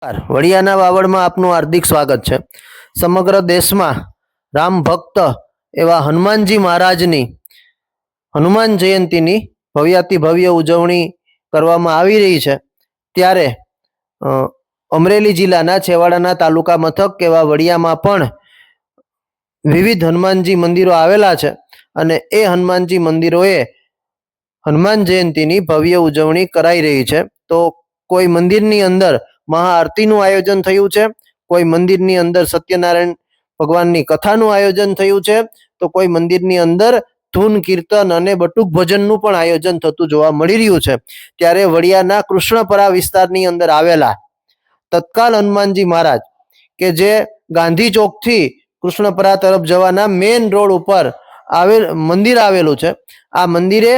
વડિયાના વાવડમાં આપનું હાર્દિક સ્વાગત છે। સમગ્ર દેશમાં રામ ભક્ત એવા હનુમાનજી મહારાજની હનુમાન જયંતીની ભવ્યાતિ ભવ્ય ઉજવણી કરવામાં આવી રહી છે। ત્યારે અમરેલી જિલ્લાના છેવાડાના તાલુકા મથક એવા વડિયામાં પણ વિવિધ હનુમાનજી મંદિરો આવેલા છે અને એ હનુમાનજી મંદિરોએ હનુમાન જયંતીની ભવ્ય ઉજવણી કરાઈ રહી છે। તો કોઈ મંદિરની અંદર મહાઆરતીનું આયોજન થયું છે, કોઈ મંદિરની અંદર સત્યનારાયણ ભગવાનની કથાનું આયોજન થયું છે, તો કોઈ મંદિરની અંદર ધૂન કીર્તન અને બટુક ભજનનું પણ આયોજન થતું જોવા મળી રહ્યું છે। ત્યારે વડિયાના કૃષ્ણપરા વિસ્તારની અંદર આવેલા તત્કાલ હનુમાનજી મહારાજ કે જે ગાંધી ચોકથી કૃષ્ણપરા તરફ જવાના મેઇન રોડ ઉપર મંદિર આવેલું છે। આ મંદિરે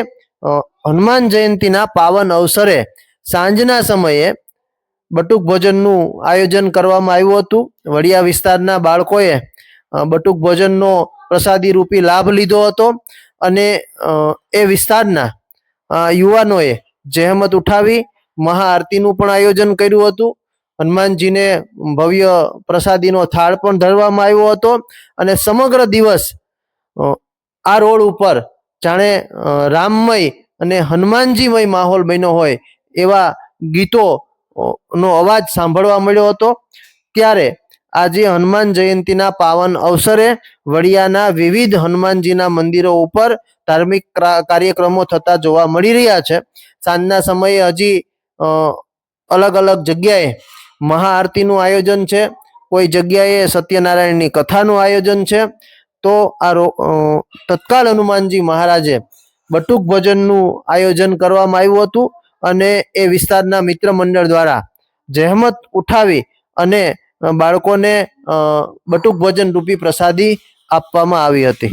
હનુમાન જયંતીના પાવન અવસરે સાંજના સમયે બટુક ભોજનનું આયોજન કરવામાં આવ્યું હતું। વડિયા વિસ્તારના બાળકોએ બટુક ભોજનનો પ્રસાદી રૂપી લાભ લીધો હતો અને એ વિસ્તારના યુવાનોએ જહેમત ઉઠાવી મહાઆરતીનું પણ આયોજન કર્યું હતું। હનુમાનજીને ભવ્ય પ્રસાદીનો થાળ પણ ધરવામાં આવ્યો હતો અને સમગ્ર દિવસ આ રોડ ઉપર જાણે રામમય અને હનુમાનજીમય માહોલ બન્યો હોય એવા ગીતો નો અવાજ સાંભળવા મળ્યો હતો। ત્યારે આજે હનુમાન જયંતીના પાવન અવસરે વડિયાના વિવિધ હનુમાનજીના મંદિરો ઉપર ધાર્મિક કાર્યક્રમો થતા જોવા મળી રહ્યા છે। સાંજના સમયે હજી અલગ અલગ જગ્યાએ મહાઆરતીનું આયોજન છે, કોઈ જગ્યાએ સત્યનારાયણની કથાનું આયોજન છે। તો આ તત્કાલ હનુમાનજી મહારાજે બટુક ભજનનું આયોજન કરવામાં આવ્યું હતું અને એ વિસ્તારના મિત્ર મંડળ દ્વારા જહેમત ઉઠાવી અને બાળકોને બટુક ભોજન રૂપી પ્રસાદી આપવામાં આવી હતી।